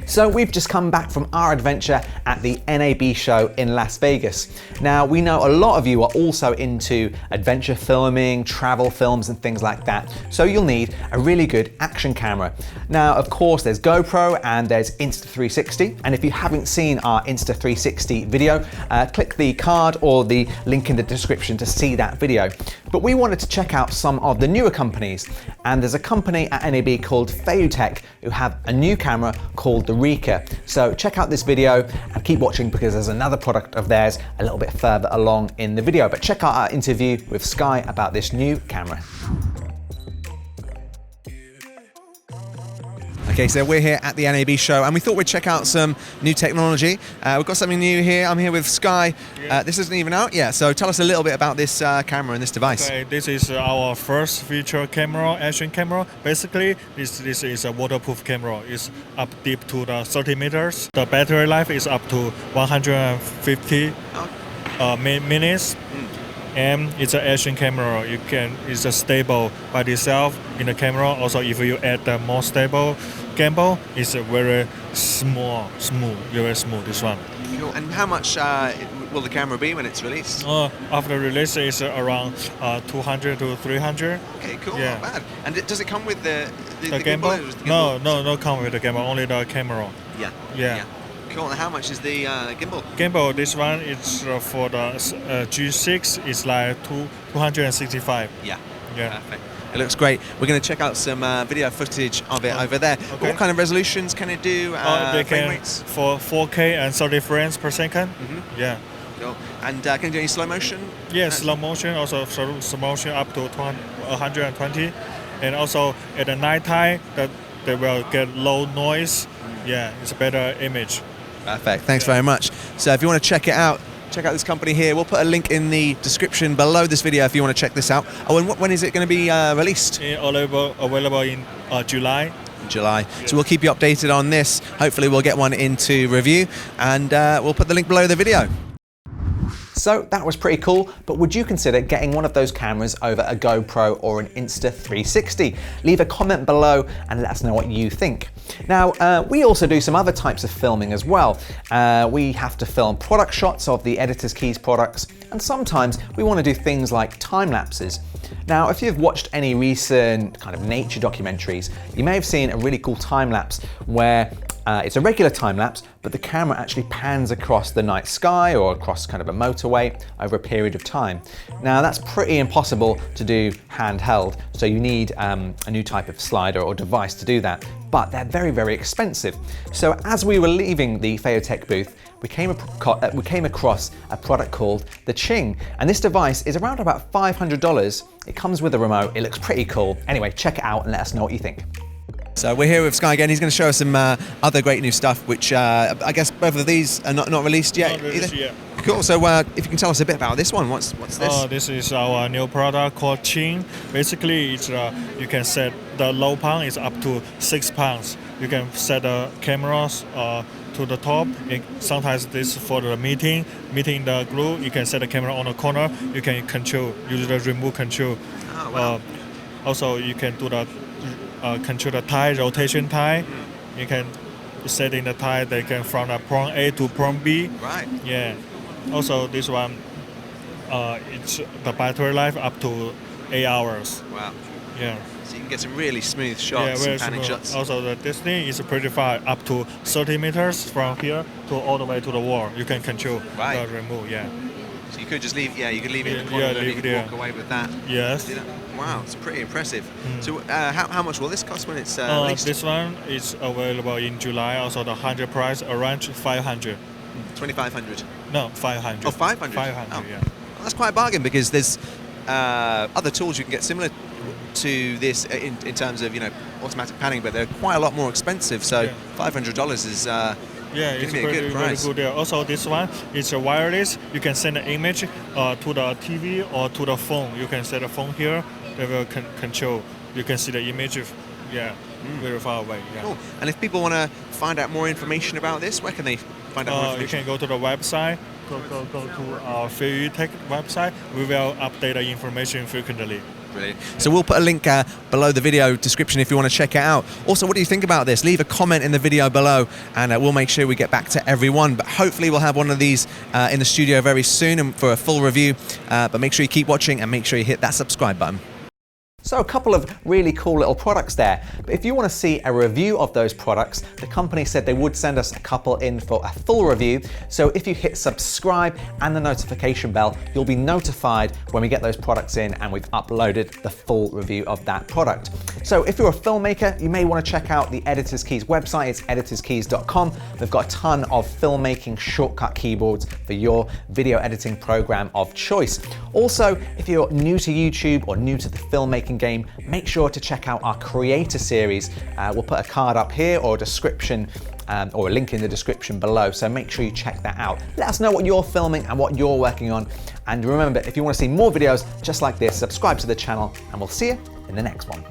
So we've just come back from our adventure at the NAB show in Las Vegas. Now we know a lot of you are also into adventure filming, travel films and things like that. So you'll need a really good action camera. Now of course there's GoPro and there's Insta360. And if you haven't seen our Insta360 video, click the card or the link in the description to see that video. But we wanted to check out some of the newer companies. And there's a company at NAB called Feiyutech who have a new camera called the Ricca. So check out this video and keep watching because there's another product of theirs a little bit further along in the video. But check out our interview with Sky about this new camera. Okay, so we're here at the NAB show and we thought we'd check out some new technology. We've got something new here. I'm here with Sky. This isn't even out yet, so tell us a little bit about this camera and this device. Okay, this is our first feature camera, action camera. Basically, this is a waterproof camera. It's up deep to the 30 meters. The battery life is up to 150 minutes. And it's an action camera. It's a stable by itself in the camera. Also, if you add the more stable gimbal, it's a very smooth, very smooth. This one. Cool. And how much will the camera be when it's released? After release, it's around 200 to 300. Okay, cool. Yeah. Not bad. And does it come with the gimbal? gimbal? No, come with the gimbal. Only the camera. Yeah. Cool. And how much is the gimbal? Gimbal, this one is for the G6. It's like 265. Yeah. Perfect. It looks great. We're going to check out some video footage of it over there. Okay. What kind of resolutions can it do? They frame can rates? For 4K and 30 frames per second. Yeah. Cool. And can you do any slow motion? Yeah, slow motion. Also slow motion up to 120. And also at the night time, they will get low noise. Yeah, it's a better image. Perfect. Thanks very much. So if you want to check it out, check out this company here. We'll put a link in the description below this video if you want to check this out. Oh, and when is it going to be released? Available in July. July. Yeah. So we'll keep you updated on this. Hopefully we'll get one into review and we'll put the link below the video. So that was pretty cool, but would you consider getting one of those cameras over a GoPro or an Insta360? Leave a comment below and let us know what you think. Now, we also do some other types of filming as well. We have to film product shots of the Editor's Keys products, and sometimes we want to do things like time lapses. Now, if you've watched any recent kind of nature documentaries, you may have seen a really cool time lapse where it's a regular time lapse, but the camera actually pans across the night sky or across kind of a motorway over a period of time. Now that's pretty impossible to do handheld, so you need a new type of slider or device to do that, but they're very, very expensive. So as we were leaving the Feiyutech booth, we came across a product called the Qing, and this device is around about $500. It comes with a remote, it looks pretty cool. Anyway, check it out and let us know what you think. So we're here with Sky again. He's going to show us some other great new stuff, which I guess both of these are not released yet. Not released yet. Cool. So if you can tell us a bit about this one, what's this? This is our new product called Qing. Basically, it's you can set the low pound is up to 6 pounds. You can set the cameras to the top. Sometimes this for the meeting the group. You can set the camera on the corner. You can use the remote control. Oh, wow. Also, you can do the control the tire, rotation tire. You can set in the tire, they can from the prong A to prong B. Right. Yeah. Also, this one, it's the battery life up to 8 hours. Wow. Yeah. So you can get some really smooth shots, very panning smooth. shots. Also, the distance is pretty far, up to 30 meters from here to all the way to the wall. You can control the remote. Yeah. So you could just leave, you could leave it in the corner and you could walk away with that. Yes. Wow, it's pretty impressive. So how much will this cost when it's released? This one is available in July. Also, the 100 price around 500. 2,500. No, 500. Oh, 500. 500. Oh. Yeah. Well, that's quite a bargain because there's other tools you can get similar to this in terms of automatic panning, but they're quite a lot more expensive. So $500 is it's very good deal. Also, this one is a wireless. You can send an image to the TV or to the phone. You can set a phone here. They will control. You can see the image. Very far away. Yeah. Cool. And if people want to find out more information about this, where can they find out more information? You can go to the website. Go to our Feiyutech website. We will update the information frequently. Brilliant. So we'll put a link below the video description if you want to check it out. Also, what do you think about this? Leave a comment in the video below, and we'll make sure we get back to everyone. But hopefully we'll have one of these in the studio very soon and for a full review. But make sure you keep watching and make sure you hit that subscribe button. So a couple of really cool little products there. But if you want to see a review of those products, the company said they would send us a couple in for a full review. So if you hit subscribe and the notification bell, you'll be notified when we get those products in and we've uploaded the full review of that product. So if you're a filmmaker, you may want to check out the Editors Keys website. It's editorskeys.com. They've got a ton of filmmaking shortcut keyboards for your video editing program of choice. Also, if you're new to YouTube or new to the filmmaking game, make sure to check out our creator series. We'll put a card up here or a description or a link in the description below, so make sure you check that out. Let us know what you're filming and what you're working on, and remember, if you want to see more videos just like this, subscribe to the channel and we'll see you in the next one.